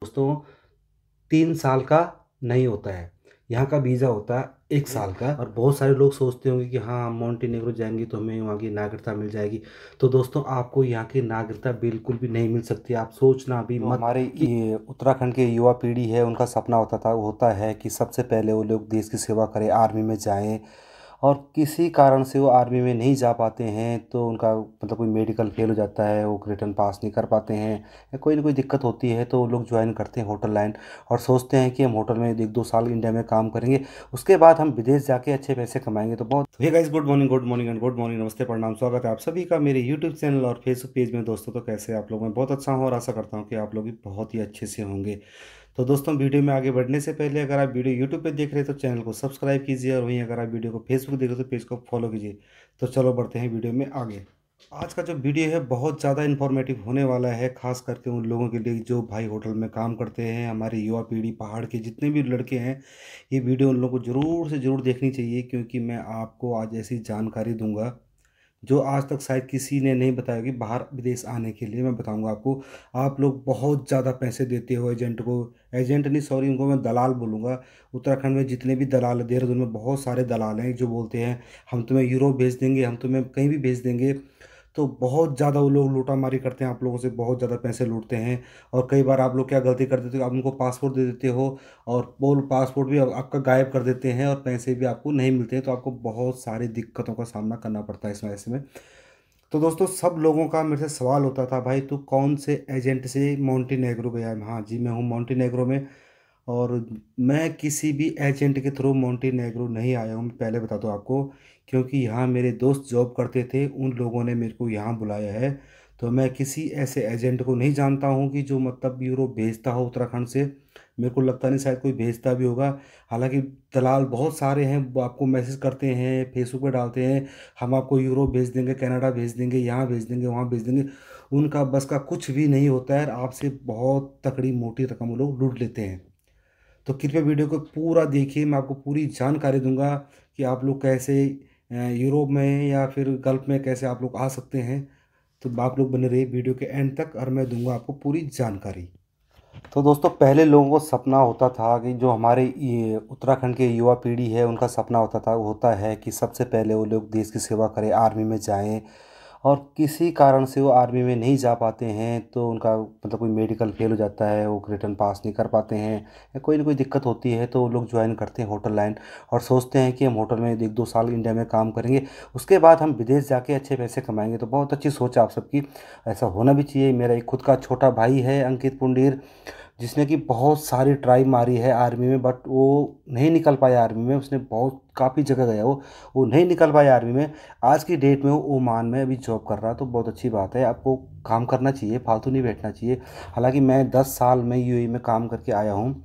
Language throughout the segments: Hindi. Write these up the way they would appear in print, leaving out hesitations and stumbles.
दोस्तों 3 साल का नहीं होता है। यहाँ का वीज़ा होता है 1 साल का। और बहुत सारे लोग सोचते होंगे कि हाँ, मोंटेनेग्रो जाएंगे तो हमें वहाँ की नागरिकता मिल जाएगी। तो दोस्तों, आपको यहाँ की नागरिकता बिल्कुल भी नहीं मिल सकती। आप सोचना भी मत। हमारे ये उत्तराखंड के युवा पीढ़ी है, उनका सपना होता है कि सबसे पहले वो लोग देश की सेवा करें, आर्मी में जाएं। और किसी कारण से वो आर्मी में नहीं जा पाते हैं तो उनका मतलब कोई मेडिकल फेल हो जाता है, वो रिटर्न पास नहीं कर पाते हैं, या कोई ना कोई दिक्कत होती है तो वो लोग ज्वाइन करते हैं होटल लाइन। और सोचते हैं कि हम होटल में 1-2 साल इंडिया में काम करेंगे, उसके बाद हम विदेश जाके अच्छे पैसे कमाएंगे। तो बहुत hey guys, good morning, good morning and good morning, नमस्ते, प्रणाम, स्वागत है आप सभी का मेरे यूट्यूब चैनल और फेसबुक पेज में। दोस्तों, तो कैसे आप लोग? मैं बहुत अच्छा हूँ और आशा करता हूँ कि आप लोग भी बहुत ही अच्छे से होंगे। तो दोस्तों, वीडियो में आगे बढ़ने से पहले अगर आप वीडियो यूट्यूब पे देख रहे हैं तो चैनल को सब्सक्राइब कीजिए, और वहीं अगर आप वीडियो को फेसबुक देख रहे हो तो पेज को फॉलो कीजिए। तो चलो बढ़ते हैं वीडियो में आगे। आज का जो वीडियो है बहुत ज़्यादा इन्फॉर्मेटिव होने वाला है, खास करके उन लोगों के लिए जो भाई होटल में काम करते हैं। हमारी युवा पीढ़ी, पहाड़ के जितने भी लड़के हैं, ये वीडियो उन लोगों को ज़रूर से ज़रूर देखनी चाहिए, क्योंकि मैं आपको आज ऐसी जानकारी दूंगा जो आज तक शायद किसी ने नहीं बताया। कि बाहर विदेश आने के लिए मैं बताऊंगा आपको। आप लोग बहुत ज़्यादा पैसे देते हो एजेंट को। एजेंट नहीं, सॉरी, उनको मैं दलाल बोलूँगा। उत्तराखंड में जितने भी दलाल हैं, देहरादून में बहुत सारे दलाल हैं जो बोलते हैं हम तुम्हें यूरोप भेज देंगे, हम तुम्हें कहीं भी भेज देंगे। तो बहुत ज़्यादा वो लोग लूटामारी करते हैं, आप लोगों से बहुत ज़्यादा पैसे लूटते हैं। और कई बार आप लोग क्या गलती कर देते हो, आप उनको पासपोर्ट दे देते हो और वो पासपोर्ट भी आपका गायब कर देते हैं, और पैसे भी आपको नहीं मिलते हैं। तो आपको बहुत सारी दिक्कतों का सामना करना पड़ता है इस वजह से में। तो दोस्तों, सब लोगों का मेरे से सवाल होता था, भाई तू कौन से एजेंट से मोंटेनेग्रो गया है? हाँ जी, मैं हूँ मोंटेनेग्रो में। और मैं किसी भी एजेंट के थ्रू मोंटेनेग्रो नहीं आया हूँ, मैं पहले बता दूँ आपको। क्योंकि यहाँ मेरे दोस्त जॉब करते थे, उन लोगों ने मेरे को यहाँ बुलाया है। तो मैं किसी ऐसे एजेंट को नहीं जानता हूँ कि जो मतलब यूरोप भेजता हो उत्तराखंड से। मेरे को लगता नहीं शायद कोई भेजता भी होगा। हालांकि दलाल बहुत सारे हैं, वो आपको मैसेज करते हैं, फेसबुक पे डालते हैं, हम आपको यूरोप भेज देंगे, कनाडा भेज देंगे, यहाँ भेज देंगे, वहाँ भेज देंगे। उनका बस का कुछ भी नहीं होता है, आपसे बहुत तकड़ी मोटी रकम वो लोग लूट लेते हैं। तो कृपया वीडियो को पूरा देखिए, मैं आपको पूरी जानकारी दूंगा कि आप लोग कैसे यूरोप में या फिर गल्फ में कैसे आप लोग आ सकते हैं। तो आप लोग बने रहिए वीडियो के एंड तक, और मैं दूंगा आपको पूरी जानकारी। तो दोस्तों, पहले लोगों को सपना होता था कि जो हमारे ये उत्तराखंड के युवा पीढ़ी है, उनका सपना होता है कि सबसे पहले वो लोग देश की सेवा करें, आर्मी में जाएं। और किसी कारण से वो आर्मी में नहीं जा पाते हैं तो उनका मतलब कोई मेडिकल फेल हो जाता है, वो रिटर्न पास नहीं कर पाते हैं, या कोई ना कोई दिक्कत होती है तो वो लोग ज्वाइन करते हैं होटल लाइन। और सोचते हैं कि हम होटल में 1-2 साल इंडिया में काम करेंगे, उसके बाद हम विदेश जाके अच्छे पैसे कमाएंगे। तो बहुत अच्छी सोच है आप सबकी, ऐसा होना भी चाहिए। मेरा एक खुद का छोटा भाई है, अंकित पुंडीर, जिसने कि बहुत सारी ट्राई मारी है आर्मी में, बट वो नहीं निकल पाया आर्मी में। उसने बहुत काफ़ी जगह गया, वो नहीं निकल पाया आर्मी में। आज की डेट में वो ओमान में अभी जॉब कर रहा है। तो बहुत अच्छी बात है, आपको काम करना चाहिए, फालतू नहीं बैठना चाहिए। हालांकि मैं 10 साल में यूएई में काम करके आया हूँ।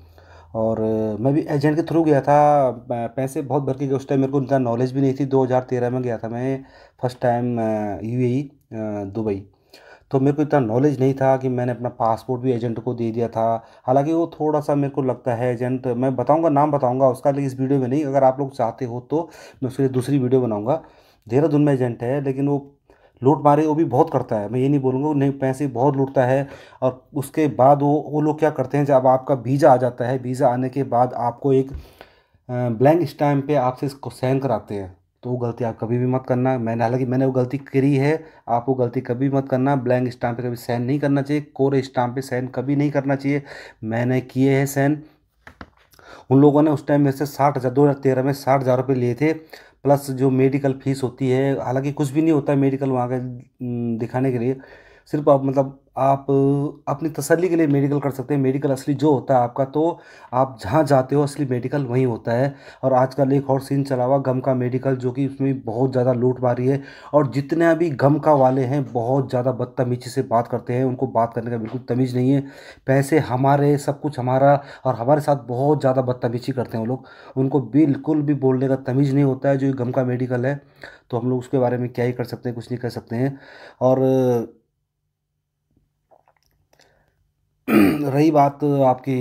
और मैं भी एजेंट के थ्रू गया था। पैसे बहुत भर के गए, उस टाइम मेरे को इतना नॉलेज भी नहीं थी। 2013 में गया था मैं फर्स्ट टाइम यूएई, दुबई। तो मेरे को इतना नॉलेज नहीं था कि मैंने अपना पासपोर्ट भी एजेंट को दे दिया था। हालांकि वो थोड़ा सा मेरे को लगता है एजेंट, मैं बताऊंगा, नाम बताऊंगा उसका, लेकिन इस वीडियो में नहीं। अगर आप लोग चाहते हो तो मैं उसके लिए दूसरी वीडियो बनाऊंगा। देहरादून में एजेंट है, लेकिन वो लूट मारे वो भी बहुत करता है, मैं ये नहीं बोलूँगा वो नहीं, पैसे बहुत लूटता है। और उसके बाद वो लोग क्या करते हैं, जब आपका वीज़ा आ जाता है, वीज़ा आने के बाद आपको एक ब्लैंक स्टैम्प पे आपसे इसको साइन कराते हैं। तो वो गलती आप कभी भी मत करना। हालांकि मैंने वो गलती करी है, आप वो गलती कभी मत करना। ब्लैंक स्टैम्प पे कभी साइन नहीं करना चाहिए, कोरे स्टैम्प पे साइन कभी नहीं करना चाहिए। मैंने किए हैं साइन। उन लोगों ने उस टाइम मेरे से 60,000, 2013 में 60,000 रुपये लिए थे, प्लस जो मेडिकल फीस होती है। हालांकि कुछ भी नहीं होता है मेडिकल वहाँ का दिखाने के लिए। सिर्फ आप मतलब आप अपनी तसल्ली के लिए मेडिकल कर सकते हैं। मेडिकल असली जो होता है आपका, तो आप जहाँ जाते हो असली मेडिकल वहीं होता है। और आजकल एक और सीन चला हुआ गम का मेडिकल, जो कि उसमें बहुत ज़्यादा लूट मारी है। और जितने भी गम का वाले हैं बहुत ज़्यादा बदतमीजी से बात करते हैं, उनको बात करने का बिल्कुल तमीज़ नहीं है। पैसे हमारे, सब कुछ हमारा, और हमारे साथ बहुत ज़्यादा बदतमीजी करते हैं वो लोग। उनको बिल्कुल भी बोलने का तमीज़ नहीं होता है। जो ये गम का मेडिकल है, तो हम लोग उसके बारे में क्या ही कर सकते हैं, कुछ नहीं कर सकते हैं। और रही बात आपकी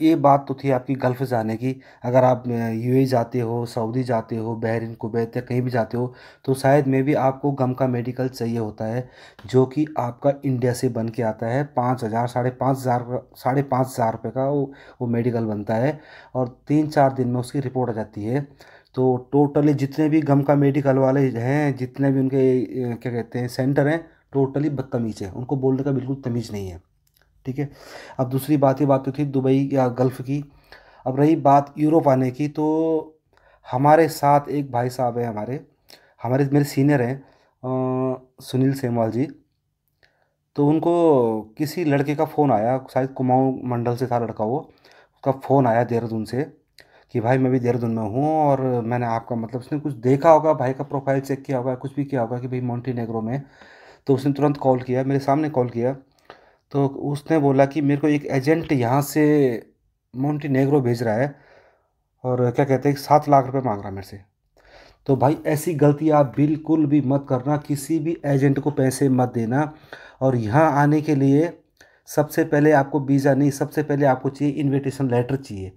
ये बात तो थी आपकी गल्फ़ जाने की। अगर आप यूएई जाते हो, सऊदी जाते हो, बहरीन, कुवैत या कहीं भी जाते हो, तो शायद में भी आपको गम का मेडिकल चाहिए होता है, जो कि आपका इंडिया से बन के आता है। 5,000 ₹5,500 का वो मेडिकल बनता है, और 3-4 दिन में उसकी रिपोर्ट आ जाती है। तो टोटली जितने भी गम का मेडिकल वाले हैं, जितने भी उनके क्या कहते हैं सेंटर हैं, टोटली बदतमीज़ हैं। उनको बोलने का बिल्कुल तमीज़ नहीं है। ठीक है। अब दूसरी बात, ये बात तो थी दुबई या गल्फ़ की। अब रही बात यूरोप आने की, तो हमारे साथ एक भाई साहब हैं, हमारे हमारे मेरे सीनियर हैं, सुनील सेमवाल जी। तो उनको किसी लड़के का फ़ोन आया, शायद कुमाऊं मंडल से था लड़का वो। उसका फ़ोन आया देहरादून से कि भाई मैं भी देहरादून में हूँ, और मैंने आपका मतलब उसने कुछ देखा होगा, भाई का प्रोफाइल चेक किया होगा, कुछ भी किया होगा कि भाई मोंटेनेग्रो में। तो उसने तुरंत कॉल किया, मेरे सामने कॉल किया। तो उसने बोला कि मेरे को एक एजेंट यहाँ से मोंटेनेग्रो भेज रहा है, और क्या कहते हैं 7 लाख रुपए मांग रहा है मेरे से। तो भाई ऐसी गलती आप बिल्कुल भी मत करना, किसी भी एजेंट को पैसे मत देना। और यहाँ आने के लिए सबसे पहले आपको वीज़ा नहीं, सबसे पहले आपको चाहिए इनविटेशन लेटर चाहिए।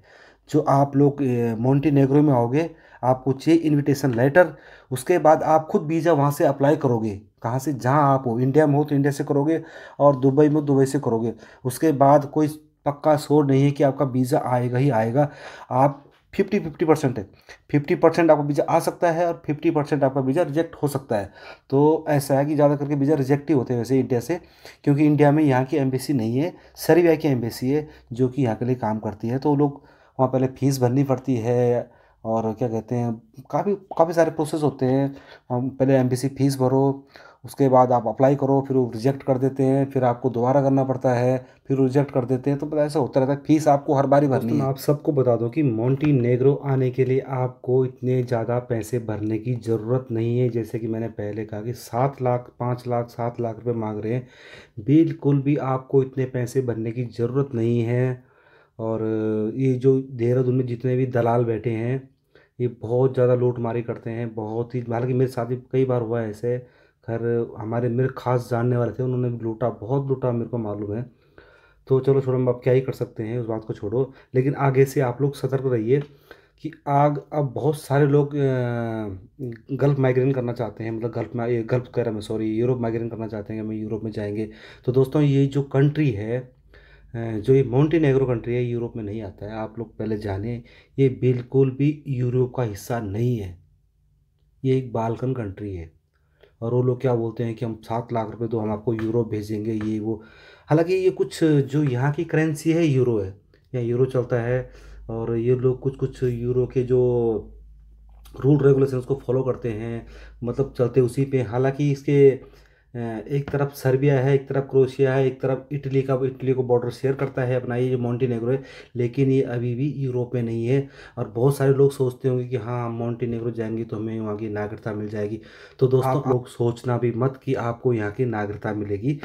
जो आप लोग मोंटेनेग्रो में आओगे, आपको चाहिए इनविटेशन लेटर। उसके बाद आप खुद वीज़ा वहाँ से अप्लाई करोगे, कहाँ से, जहाँ आप हो, इंडिया में हो तो इंडिया से करोगे, और दुबई में हो दुबई से करोगे। उसके बाद कोई पक्का शोर नहीं है कि आपका वीज़ा आएगा ही आएगा। आप 50-50% है। 50% आपका वीज़ा आ सकता है, और 50% आपका वीज़ा रिजेक्ट हो सकता है। तो ऐसा है कि ज़्यादा करके वीज़ा रिजेक्ट ही होते हैं वैसे इंडिया से, क्योंकि इंडिया में यहाँ की एम्बेसी नहीं है, सर्बिया की एम्बेसी है जो कि यहाँ के लिए काम करती है। तो वो लोग वहाँ पहले फ़ीस भरनी पड़ती है, और क्या कहते हैं काफ़ी काफ़ी सारे प्रोसेस होते हैं। हम पहले एम्बेसी फ़ीस भरो, उसके बाद आप अप्लाई करो, फिर वो रिजेक्ट कर देते हैं, फिर आपको दोबारा करना पड़ता है, फिर रिजेक्ट कर देते हैं। तो मतलब ऐसा होता रहता है, फीस आपको हर बार ही भरनी है। दोस्तों मैं आप सबको बता दूं कि मोंटीनेग्रो आने के लिए आपको इतने ज़्यादा पैसे भरने की ज़रूरत नहीं है। जैसे कि मैंने पहले कहा कि 7 लाख, 5 लाख, 7 लाख रुपए मांग रहे हैं। बिल्कुल भी आपको इतने पैसे भरने की ज़रूरत नहीं है। और ये जो देहरादून में जितने भी दलाल बैठे हैं, ये बहुत ज़्यादा लूट मारी करते हैं, बहुत ही। हालांकि मेरे साथ भी कई बार हुआ है ऐसे। खैर हमारे मेरे खास जानने वाले थे, उन्होंने भी लूटा, बहुत लूटा, मेरे को मालूम है। तो चलो छोड़ो, हम अब क्या ही कर सकते हैं, उस बात को छोड़ो। लेकिन आगे से आप लोग सतर्क रहिए कि आग अब बहुत सारे लोग गल्फ माइग्रेन करना चाहते हैं, मतलब गल्फ में, ये गल्फ कह रहा मैं, सॉरी, यूरोप माइग्रेन करना चाहते हैं कि हमें यूरोप में जाएंगे। तो दोस्तों ये जो कंट्री है, जो ये मोंटेनेग्रो कंट्री है, यूरोप में नहीं आता है, आप लोग पहले जाने। ये बिल्कुल भी यूरोप का हिस्सा नहीं है, ये एक बाल्कन कंट्री है। और वो लोग क्या बोलते हैं कि हम 7 लाख रुपए दो, हम आपको यूरो भेजेंगे, ये वो। हालांकि ये कुछ जो यहाँ की करेंसी है यूरो है, यहाँ यूरो चलता है। और ये लोग कुछ कुछ यूरो के जो रूल रेगुलेशंस को फॉलो करते हैं, मतलब चलते उसी पे। हालांकि इसके एक तरफ सर्बिया है, एक तरफ क्रोएशिया है, एक तरफ इटली को बॉर्डर शेयर करता है अपना ये जो मोंटेनेग्रो है। लेकिन ये अभी भी यूरोप में नहीं है। और बहुत सारे लोग सोचते होंगे कि हाँ हम मोंटेनेग्रो जाएंगे तो हमें वहाँ की नागरिकता मिल जाएगी। तो दोस्तों आप लोग सोचना भी मत कि आपको यहाँ की नागरिकता मिलेगी,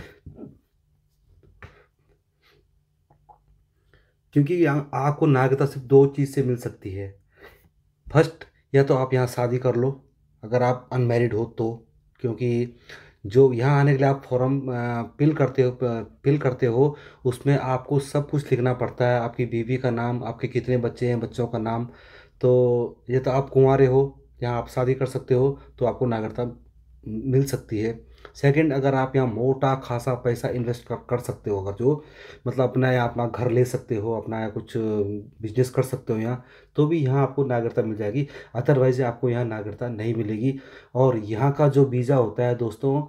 क्योंकि यहाँ आपको नागरिकता सिर्फ दो चीज़ से मिल सकती है। फर्स्ट, या तो आप यहाँ शादी कर लो, अगर आप अनमैरिड हो तो। क्योंकि जो यहाँ आने के लिए आप फॉर्म फिल करते हो, उसमें आपको सब कुछ लिखना पड़ता है, आपकी बीवी का नाम, आपके कितने बच्चे हैं, बच्चों का नाम। तो ये तो आप कुंवारे हो, यहाँ आप शादी कर सकते हो, तो आपको नागरिकता मिल सकती है। सेकंड, अगर आप यहाँ मोटा खासा पैसा इन्वेस्ट कर सकते हो, अगर जो मतलब अपना या अपना घर ले सकते हो, अपना या कुछ बिजनेस कर सकते हो यहाँ, तो भी यहाँ आपको नागरिकता मिल जाएगी। अदरवाइज आपको यहाँ नागरिकता नहीं मिलेगी। और यहाँ का जो वीज़ा होता है दोस्तों,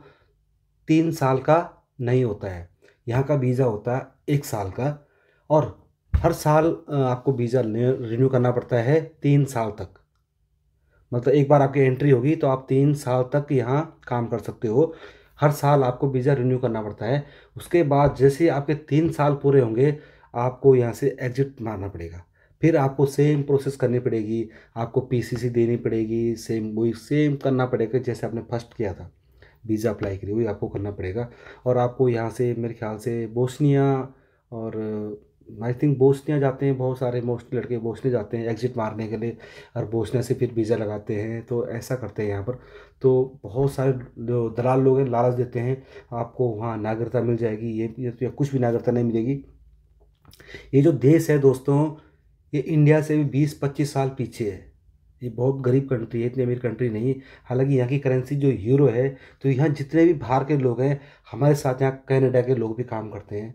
3 साल का नहीं होता है। यहाँ का वीज़ा होता है 1 साल का। और हर साल आपको वीज़ा रिन्यू करना पड़ता है 3 साल तक। मतलब एक बार आपकी एंट्री होगी तो आप 3 साल तक यहाँ काम कर सकते हो। हर साल आपको वीज़ा रिन्यू करना पड़ता है। उसके बाद जैसे ही आपके 3 साल पूरे होंगे, आपको यहाँ से एग्जिट मारना पड़ेगा। फिर आपको सेम प्रोसेस करनी पड़ेगी, आपको पीसीसी देनी पड़ेगी, सेम वही सेम करना पड़ेगा जैसे आपने फर्स्ट किया था वीज़ा अप्लाई के लिए, वही आपको करना पड़ेगा। और आपको यहाँ से मेरे ख्याल से बोस्निया, और आई थिंक बोस्निया जाते हैं बहुत सारे, मोस्टली लड़के बोस्निया जाते हैं एग्ज़िट मारने के लिए, और बोस्निया से फिर वीज़ा लगाते हैं। तो ऐसा करते हैं यहाँ पर। तो बहुत सारे जो दलाल लोग हैं लालच देते हैं आपको वहाँ नागरिकता मिल जाएगी, ये तो, या कुछ भी नागरिकता नहीं मिलेगी। ये जो देश है दोस्तों, ये इंडिया से भी 20-25 साल पीछे है। ये बहुत गरीब कंट्री है, इतनी अमीर कंट्री नहीं। हालांकि यहाँ की करेंसी जो यूरो है, तो यहाँ जितने भी बाहर के लोग हैं हमारे साथ, यहाँ कनाडा के लोग भी काम करते हैं।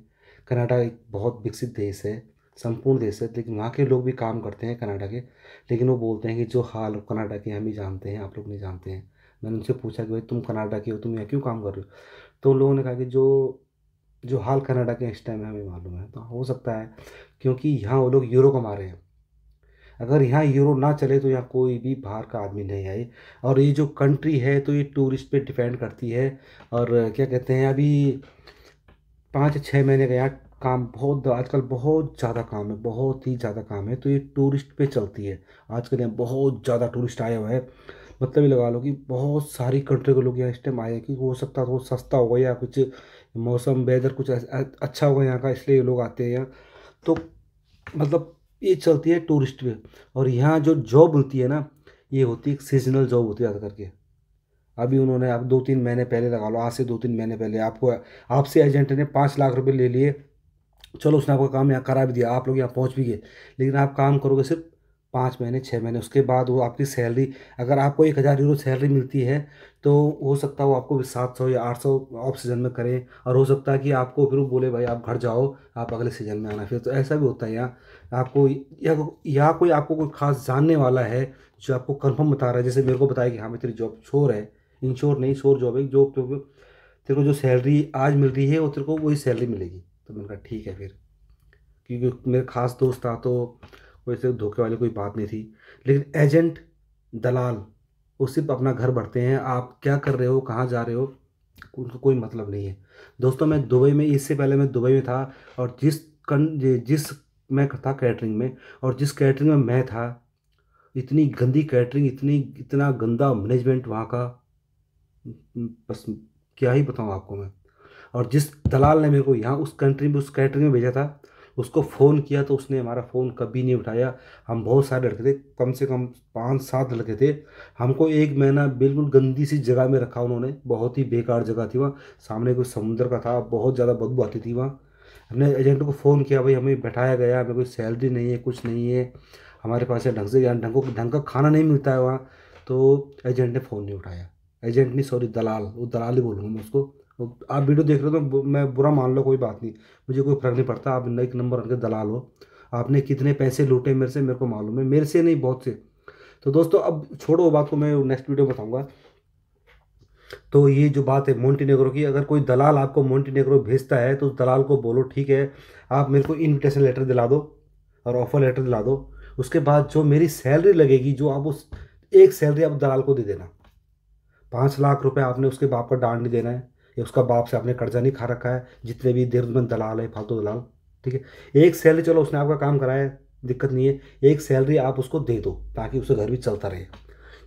कनाडा एक बहुत विकसित देश है, संपूर्ण देश है, लेकिन वहाँ के लोग भी काम करते हैं कनाडा के। लेकिन वो बोलते हैं कि जो हाल कनाडा के हम ही जानते हैं, आप लोग नहीं जानते हैं। मैंने उनसे पूछा कि भाई तुम कनाडा के हो, तुम यहाँ क्यों काम कर रहे हो? तो उन लोगों ने कहा कि जो जो हाल कनाडा के इस टाइम में हमें मालूम है। तो हो सकता है क्योंकि यहाँ वो लोग यूरो कमा रहे हैं। अगर यहाँ यूरो ना चले तो यहाँ कोई भी बाहर का आदमी नहीं आए। और ये जो कंट्री है तो ये टूरिस्ट पे डिपेंड करती है। और क्या कहते हैं, अभी 5-6 महीने का यहाँ काम, बहुत आजकल बहुत ज़्यादा काम है, बहुत ही ज़्यादा काम है। तो ये टूरिस्ट पे चलती है। आजकल यहाँ बहुत ज़्यादा टूरिस्ट आया हुआ है। मतलब ये लगा लो कि बहुत सारी कंट्री के लोग यहाँ इस टाइम आए हैं, कि हो सकता है थोड़ा सस्ता होगा या कुछ मौसम वेदर कुछ अच्छा होगा यहाँ का, इसलिए ये लोग आते हैं यहाँ। तो मतलब ये चलती है टूरिस्ट पे। और यहाँ जो जॉब होती है ना, ये होती है सीजनल जॉब होती है ज़्यादा करके। अभी उन्होंने, आप 2-3 महीने पहले लगा लो, आज से 2-3 महीने पहले आपको, आपसे एजेंट ने 5 लाख रुपए ले लिए। चलो उसने आपका काम यहाँ करा भी दिया, आप लोग यहाँ पहुँच भी गए, लेकिन आप काम करोगे सिर्फ 5 महीने 6 महीने, उसके बाद वो आपकी सैलरी, अगर आपको 1,000 यूरो सैलरी मिलती है तो हो सकता है वो आपको भी 700 या 800 ऑफ सीजन में करें। और हो सकता है कि आपको फिर वो बोले भाई आप घर जाओ, आप अगले सीजन में आना। फिर तो ऐसा भी होता है यहाँ। आपको या कोई आपको कोई खास जानने वाला है जो आपको कंफर्म बता रहा है, जैसे मेरे को बताया कि हाँ मैं, तेरी जॉब श्योर है, इंश्योर नहीं श्योर जॉब है, जो तेरे को जो सैलरी आज मिल रही है वो तेरे को वही सैलरी मिलेगी। तो मैंने कहा ठीक है फिर, क्योंकि मेरे खास दोस्त था तो वैसे धोखे वाली कोई बात नहीं थी। लेकिन एजेंट, दलाल, वो सिर्फ अपना घर भरते हैं, आप क्या कर रहे हो, कहाँ जा रहे हो, उनको कोई मतलब नहीं है। दोस्तों मैं दुबई में, इससे पहले मैं दुबई में था, और जिस मैं था कैटरिंग में, और जिस कैटरिंग में मैं था, इतनी गंदी कैटरिंग, इतना गंदा मैनेजमेंट वहाँ का, बस क्या ही बताऊँ आपको मैं। और जिस दलाल ने मेरे को यहाँ उस कंट्री में, उस कैटरिंग में भेजा था, उसको फ़ोन किया तो उसने हमारा फ़ोन कभी नहीं उठाया। हम बहुत सारे लड़के थे, कम से कम 5-7 लड़के थे। हमको 1 महीना बिल्कुल गंदी सी जगह में रखा उन्होंने, बहुत ही बेकार जगह थी वहाँ, सामने कोई समुद्र का था, बहुत ज़्यादा बदबू आती थी वहाँ। हमने एजेंट को फ़ोन किया, भाई हमें बैठाया गया, हमें कोई सैलरी नहीं है, कुछ नहीं है हमारे पास, ढंग से ढंग का खाना नहीं मिलता है वहाँ। तो एजेंट ने फ़ोन नहीं उठाया। एजेंट नहीं, सॉरी दलाल, वो दलाल ही बोलूँगा मैं उसको। आप वीडियो देख रहे हो तो मैं बुरा मान लो, कोई बात नहीं, मुझे कोई फ़र्क नहीं पड़ता। आप एक नंबर के दलाल हो, आपने कितने पैसे लूटे मेरे से, मेरे को मालूम है, मेरे से नहीं बहुत से। तो दोस्तों अब छोड़ो वो बात को, मैं नेक्स्ट वीडियो में बताऊंगा। तो ये जो बात है मोंटेनेग्रो की, अगर कोई दलाल आपको मोंटेनेग्रो भेजता है तो उस दलाल को बोलो ठीक है, आप मेरे को इनविटेशन लेटर दिला दो और ऑफर लेटर दिला दो। उसके बाद जो मेरी सैलरी लगेगी, जो आप उस एक सैलरी आप दलाल को दे देना। 5 लाख रुपए आपने उसके बाप का डांड नहीं देना है, या उसका बाप से आपने कर्जा नहीं खा रखा है, जितने भी देरमंद दलाल है, फालतू दलाल। ठीक है, एक सैलरी, चलो उसने आपका काम कराया है, दिक्कत नहीं है, एक सैलरी आप उसको दे दो ताकि उसका घर भी चलता रहे।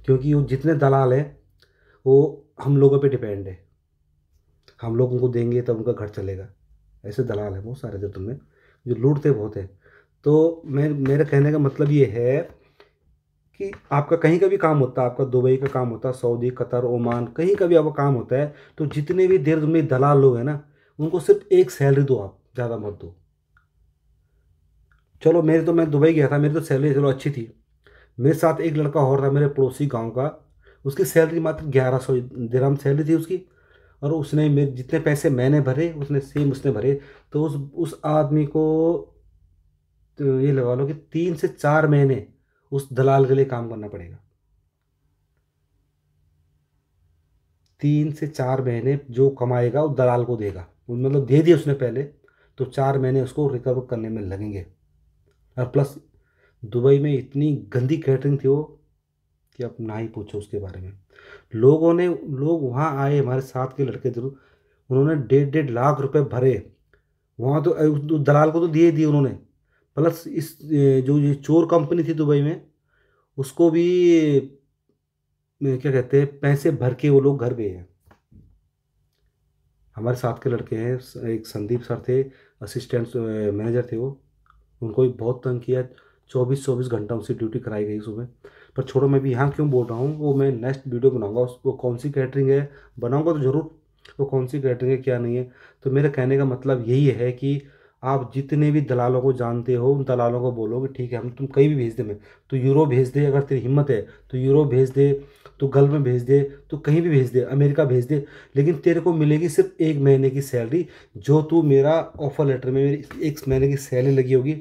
क्योंकि वो जितने दलाल हैं वो हम लोगों पे डिपेंड है, हम लोग उनको देंगे तब उनका घर चलेगा। ऐसे दलाल हैं बहुत सारे जो तुमने, जो लूटते बहुत हैं। तो मैं, मेरे कहने का मतलब ये है कि आपका कहीं का भी काम होता है, आपका दुबई का काम होता है, सऊदी, कतर, ओमान, कहीं का भी आपका काम होता है, तो जितने भी देर में दलाल लोग हैं ना, उनको सिर्फ एक सैलरी दो, आप ज़्यादा मत दो। चलो मेरे तो, मैं दुबई गया था, मेरी तो सैलरी चलो अच्छी थी। मेरे साथ एक लड़का और था मेरे पड़ोसी गांव का, उसकी सैलरी मात्र 1100 दिरहम सैलरी थी उसकी। और उसने मेरे जितने पैसे मैंने भरे, उसने सेम उसने भरे। तो उस आदमी को, तो ये लगा लो कि 3 से 4 महीने उस दलाल के लिए काम करना पड़ेगा। 3 से 4 महीने जो कमाएगा वो दलाल को देगा, मतलब दे दिया उसने पहले, तो 4 महीने उसको रिकवर करने में लगेंगे। और प्लस दुबई में इतनी गंदी कैटरिंग थी वो, कि अब ना ही पूछो उसके बारे में। लोग वहाँ आए, हमारे साथ के लड़के थे, उन्होंने 1.5 लाख रुपए भरे वहाँ। तो उस दलाल को तो दिए ही दिए उन्होंने, प्लस इस जो ये चोर कंपनी थी दुबई में, उसको भी क्या कहते हैं, पैसे भर के वो लोग घर गए हैं। हमारे साथ के लड़के हैं, एक संदीप सर थे, असिस्टेंट मैनेजर थे वो, उनको भी बहुत तंग किया। 24-24 घंटा उनसे ड्यूटी कराई गई सुबह। पर छोड़ो, मैं भी यहाँ क्यों बोल रहा हूँ, वो मैं नेक्स्ट वीडियो बनाऊंगा, उसको कौन सी कैटरिंग है, बनाऊंगा तो ज़रूर, वो कौन सी कैटरिंग है क्या नहीं है। तो मेरे कहने का मतलब यही है कि आप जितने भी दलालों को जानते हो उन दलालों को बोलो कि ठीक है हम तुम कहीं भी भेज दे, मैं तो यूरोप भेज दे, अगर तेरी हिम्मत है तो यूरोप भेज दे, तो गल्फ में भेज दे, तो कहीं भी भेज दे, अमेरिका भेज दे, लेकिन तेरे को मिलेगी सिर्फ 1 महीने की सैलरी। जो तू मेरा ऑफर लेटर में मेरी 1 महीने की सैलरी लगी होगी,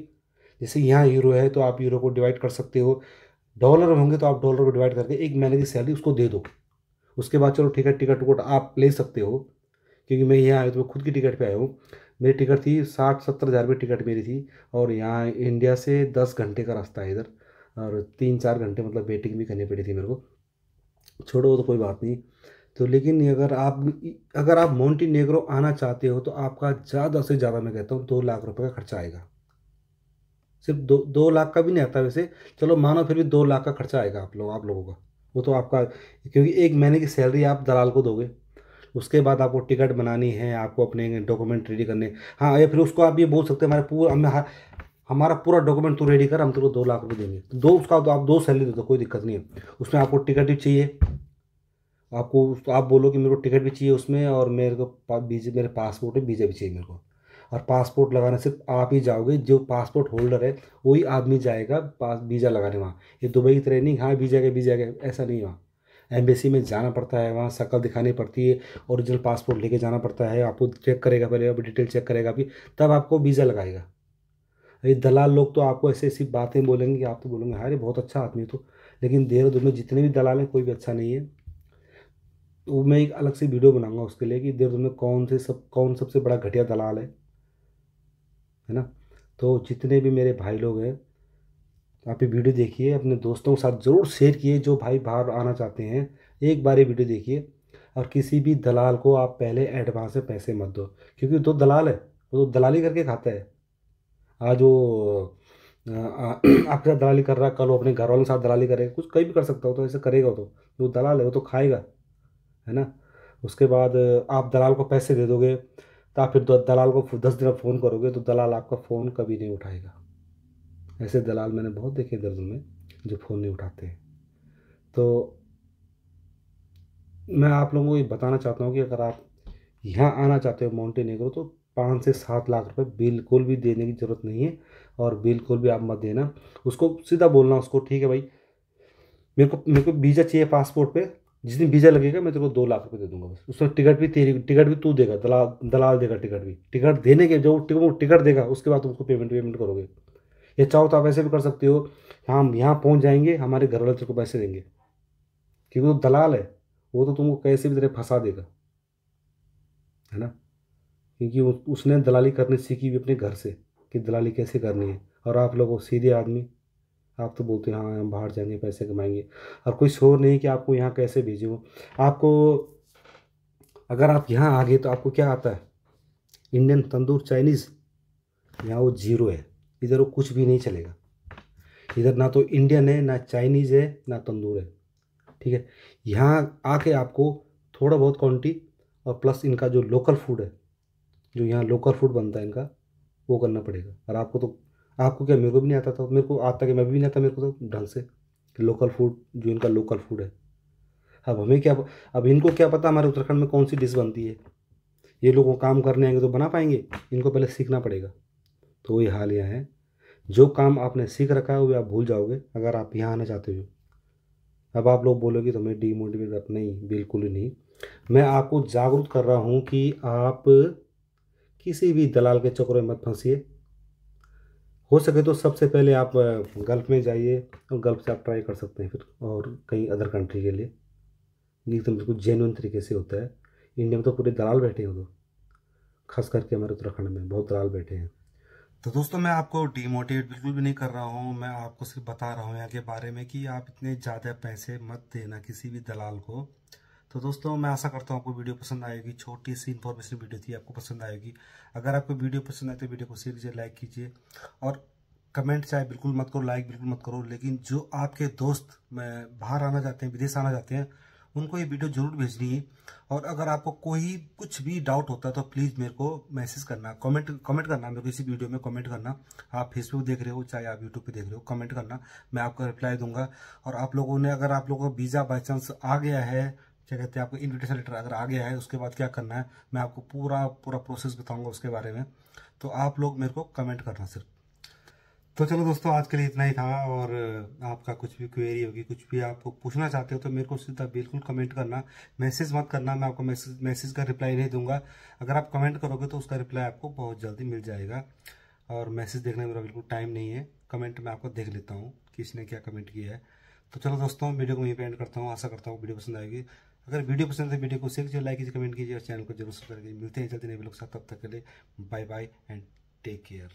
जैसे यहाँ यूरो है तो आप यूरो को डिवाइड कर सकते हो, डॉलर होंगे तो आप डॉलर को डिवाइड करके 1 महीने की सैलरी उसको दे दो। उसके बाद चलो ठीक है, टिकट टुकट आप ले सकते हो, क्योंकि मैं यहाँ आया तो मैं खुद की टिकट पे आया हूँ। मेरी टिकट थी 60-70 हज़ार रुपये टिकट मेरी थी, और यहाँ इंडिया से 10 घंटे का रास्ता है इधर, और 3-4 घंटे मतलब वेटिंग भी करनी पड़ी थी मेरे को। छोड़ो वो तो कोई बात नहीं। तो लेकिन अगर आप मोंटीनेग्रो आना चाहते हो तो आपका ज़्यादा से ज़्यादा मैं कहता हूँ 2 लाख रुपए का खर्चा आएगा। सिर्फ 2 लाख का भी नहीं आता वैसे, चलो मानो फिर भी 2 लाख का खर्चा आएगा आप लोगों का। वो तो आपका, क्योंकि 1 महीने की सैलरी आप दलाल को दोगे, उसके बाद आपको टिकट बनानी है, आपको अपने डॉक्यूमेंट रेडी करने। हाँ, या फिर उसको आप ये बोल सकते हैं हमारा पूरा डॉक्यूमेंट तू रेडी कर, हम तेरे को 2 लाख रुपए देंगे, तो दो उसका तो आप 2 सैलरी दे दो, कोई दिक्कत नहीं है। उसमें आपको टिकट भी चाहिए, आपको तो आप बोलो कि मेरे को टिकट भी चाहिए उसमें, और मेरे को वीजे, मेरे पासपोर्ट है, वीज़ा भी चाहिए मेरे को। और पासपोर्ट लगाने सिर्फ आप ही जाओगे, जो पासपोर्ट होल्डर है वही आदमी जाएगा पास वीज़ा लगाने वहाँ। ये दुबई की तरह नहीं, हाँ वीज़ा गया ऐसा नहीं है वहाँ। एम्बेसी में जाना पड़ता है, वहाँ शक्ल दिखानी पड़ती है, ओरिजिनल पासपोर्ट लेके जाना पड़ता है, आपको चेक करेगा पहले, आप डिटेल चेक करेगा भी, तब आपको वीज़ा लगाएगा। ये दलाल लोग तो आपको ऐसी ऐसी बातें बोलेंगे कि आप तो बोलेंगे हाँ ये बहुत अच्छा आदमी है तो। लेकिन देहरादून में जितने भी दलाल हैं कोई भी अच्छा नहीं है। तो मैं एक अलग से वीडियो बनाऊंगा उसके लिए कि देहरादून में कौन सबसे बड़ा घटिया दलाल है ना। तो जितने भी मेरे भाई लोग हैं, आप ये वीडियो देखिए, अपने दोस्तों के साथ ज़रूर शेयर किए, जो भाई बाहर आना चाहते हैं एक बार ये वीडियो देखिए। और किसी भी दलाल को आप पहले एडवांस में पैसे मत दो, क्योंकि तो दलाल है, वो तो दलाली करके खाता है। आज वो आपके साथ दलाली कर रहा है, कल वो अपने घर वालों के साथ दलाली करेगा, कुछ कहीं भी कर सकता हो, तो ऐसे करेगा वो तो। जो दलाल है वो तो खाएगा, है ना। उसके बाद आप दलाल को पैसे दे दोगे, तो आप फिर दलाल को 10 दिन फ़ोन करोगे तो दलाल आपका फ़ोन कभी नहीं उठाएगा। ऐसे दलाल मैंने बहुत देखे दर्द में, जो फ़ोन नहीं उठाते हैं। तो मैं आप लोगों को ये बताना चाहता हूँ कि अगर आप यहाँ आना चाहते हो मोंटेनेग्रो, तो 5 से 7 लाख रुपए बिल्कुल भी देने की ज़रूरत नहीं है, और बिल्कुल भी आप मत देना। उसको सीधा बोलना उसको, ठीक है भाई, मेरे को वीज़ा चाहिए पासपोर्ट पे, जिस दिन वीज़ा लगेगा मैं तेरे को 2 लाख रुपए दे दूंगा बस। उसमें टिकट भी तू देगा, दलाल देगा टिकट भी। टिकट देने के जो वो टिकट देगा उसके बाद तुम उसको पेमेंट करोगे। या चाहो तो आप ऐसे भी कर सकते हो, हम यहाँ पहुँच जाएंगे, हमारे घर वाले तेरे को पैसे देंगे, क्योंकि वो दलाल है, वो तो तुमको कैसे भी तरह फंसा देगा, है ना। क्योंकि उसने दलाली करनी सीखी भी अपने घर से, कि दलाली कैसे करनी है। और आप लोग सीधे आदमी, आप तो बोलते हैं हाँ हम बाहर जाएंगे पैसे कमाएंगे, और कोई शोर नहीं कि आपको यहाँ कैसे भेजे वो। आपको, अगर आप यहाँ आ गए तो आपको क्या आता है, इंडियन तंदूर चाइनीज़, यहाँ वो जीरो है। इधर वो कुछ भी नहीं चलेगा, इधर ना तो इंडियन है, ना चाइनीज़ है, ना तंदूर है, ठीक है। यहाँ आके आपको थोड़ा बहुत क्वांटिटी, और प्लस इनका जो लोकल फूड है, जो यहाँ लोकल फूड बनता है इनका, वो करना पड़ेगा। और आपको क्या, मेरे को भी नहीं आता था, मेरे को आता कि मैं भी नहीं आता मेरे को तो ढंग से, लोकल फूड जो इनका लोकल फूड है। अब हमें क्या, अब इनको क्या पता हमारे उत्तराखंड में कौन सी डिश बनती है। ये लोग वो काम करने आएंगे तो बना पाएंगे, इनको पहले सीखना पड़ेगा। तो वही हाल यहाँ है, जो काम आपने सीख रखा है वो भी आप भूल जाओगे अगर आप यहाँ आना चाहते हो। अब आप लोग बोलोगे तो मैं डीमोटिवेट कर, नहीं बिल्कुल ही नहीं। मैं आपको जागरूक कर रहा हूँ कि आप किसी भी दलाल के चक्कर में मत फंसिए। हो सके तो सबसे पहले आप गल्फ़ में जाइए, और गल्फ़ से आप ट्राई कर सकते हैं फिर, और कई अदर कंट्री के लिए। ये तो बिल्कुल जेन्युइन तरीके से होता है। इंडिया में तो पूरे दलाल बैठे हैं, वो तो खास करके हमारे उत्तराखंड में बहुत दलाल बैठे हैं। तो दोस्तों मैं आपको डिमोटिवेट बिल्कुल भी नहीं कर रहा हूँ, मैं आपको सिर्फ बता रहा हूँ यहाँ के बारे में कि आप इतने ज़्यादा पैसे मत देना किसी भी दलाल को। तो दोस्तों मैं आशा करता हूँ आपको वीडियो पसंद आएगी, छोटी सी इन्फॉर्मेशन वीडियो थी, आपको पसंद आएगी। अगर आपको वीडियो पसंद आए तो वीडियो को शेयर कीजिए, लाइक कीजिए, और कमेंट चाहे बिल्कुल मत करो, लाइक बिल्कुल मत करो, लेकिन जो आपके दोस्त बाहर आना चाहते हैं, विदेश आना चाहते हैं, उनको ये वीडियो जरूर भेजनी है। और अगर आपको कोई कुछ भी डाउट होता है तो प्लीज़ मेरे को मैसेज करना, कमेंट करना, मेरे को इसी वीडियो में कमेंट करना। आप फेसबुक देख रहे हो चाहे आप यूट्यूब पे देख रहे हो, कमेंट करना, मैं आपका रिप्लाई दूंगा। और आप लोगों ने, अगर आप लोगों को वीज़ा बाई चांस आ गया है, क्या कहते हैं, आपको इन्विटेशन लेटर अगर आ गया है, उसके बाद क्या करना है मैं आपको पूरा प्रोसेस बताऊंगा उसके बारे में। तो आप लोग मेरे को कमेंट करना सिर्फ। तो चलो दोस्तों, आज के लिए इतना ही था। और आपका कुछ भी क्वेरी होगी, कुछ भी आपको पूछना चाहते हो तो मेरे को सीधा बिल्कुल कमेंट करना, मैसेज मत करना। मैं आपको मैसेज का रिप्लाई नहीं दूंगा। अगर आप कमेंट करोगे तो उसका रिप्लाई आपको बहुत जल्दी मिल जाएगा। और मैसेज देखने में मेरा बिल्कुल टाइम नहीं है, कमेंट मैं आपको देख लेता हूँ किसने क्या कमेंट किया है। तो चलो दोस्तों, वीडियो को यहीं पे एंड करता हूँ। आशा करता हूँ वीडियो पसंद आएगी। अगर वीडियो पसंद है, वीडियो को शेयर कीजिए, लाइक कीजिए, कमेंट कीजिए और चैनल को जरूर सब्सक्राइब कीजिए। मिलते हैं जल्दी नए वीडियो के साथ, तब तक के लिए bye bye and take care.